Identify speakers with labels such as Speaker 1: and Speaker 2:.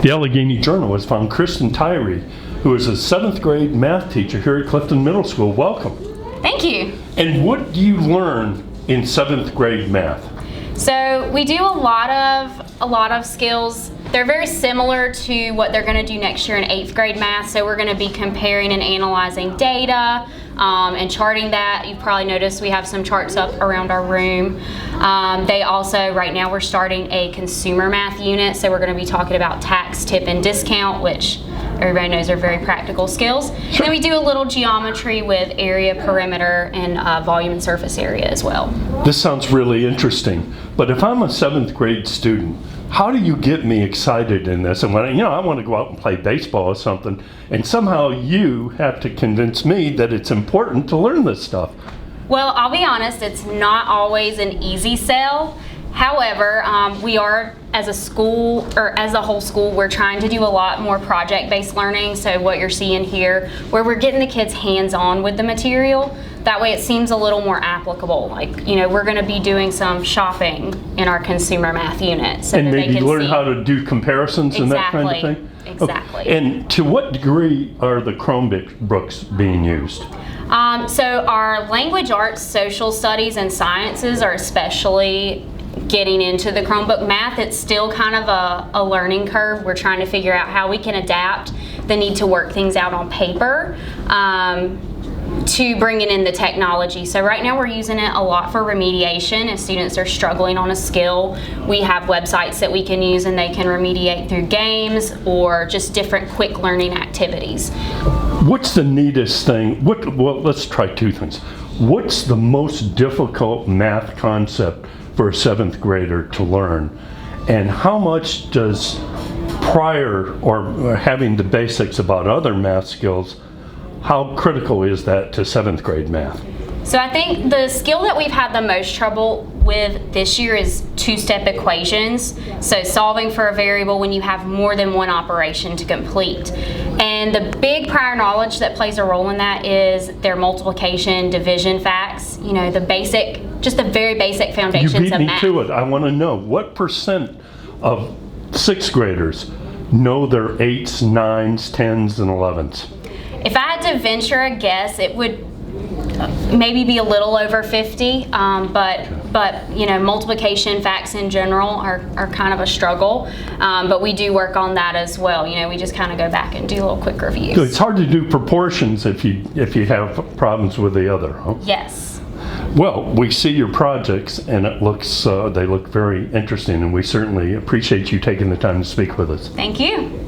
Speaker 1: The Allegheny Journal has found Kristen Tyree, who is a 7th grade math teacher here at Clifton Middle School. Welcome.
Speaker 2: Thank you.
Speaker 1: And what do you learn in 7th grade math?
Speaker 2: So we do a lot of skills. They're very similar to what they're going to do next year in 8th grade math. So we're going to be comparing and analyzing data and charting that. You've probably noticed we have some charts up around our room. They also, right now we're starting a consumer math unit. So we're going to be talking about tax, tip, and discount, which everybody knows are very practical skills. Sure. And then we do a little geometry with area, perimeter, and volume and surface area as well.
Speaker 1: This sounds really interesting. But if I'm a 7th grade student, how do you get me excited in this? And when I want to go out and play baseball or something, and somehow you have to convince me that it's important to learn this stuff.
Speaker 2: Well, I'll be honest, it's not always an easy sell. However, we are, as a school, or as a whole school, we're trying to do a lot more project-based learning. So what you're seeing here, where we're getting the kids hands-on with the material, that way it seems a little more applicable. Like, we're going to be doing some shopping in our consumer math unit. So
Speaker 1: and
Speaker 2: that
Speaker 1: maybe
Speaker 2: they can
Speaker 1: learn
Speaker 2: see
Speaker 1: how to do comparisons and that kind of thing?
Speaker 2: Exactly.
Speaker 1: Okay. And to what degree are the Chromebooks being used?
Speaker 2: So our language arts, social studies, and sciences are especially getting into the Chromebook. Math, it's still kind of a learning curve. We're trying to figure out how we can adapt the need to work things out on paper to bringing in the technology. So right now we're using it a lot for remediation. If students are struggling on a skill, we have websites that we can use and they can remediate through games or just different quick learning activities.
Speaker 1: What's the neatest thing? Well, let's try two things. What's the most difficult math concept for a 7th grader to learn? And how much does prior or having the basics about other math skills, how critical is that to 7th grade math?
Speaker 2: So I think the skill that we've had the most trouble with this year is two-step equations. So solving for a variable when you have more than one operation to complete. And the big prior knowledge that plays a role in that is their multiplication, division facts, the basic, just the very basic foundations of math.
Speaker 1: You beat me to it. I want to know, what percent of 6th graders know their 8s, 9s, 10s, and 11s?
Speaker 2: If I had to venture a guess, it would maybe be a little over 50, but multiplication facts in general are kind of a struggle, but we do work on that as well. We just kind of go back and do little quick reviews.
Speaker 1: So it's hard to do proportions if you have problems with the other, huh?
Speaker 2: Yes.
Speaker 1: Well, we see your projects and it looks they look very interesting, and we certainly appreciate you taking the time to speak with us.
Speaker 2: Thank you.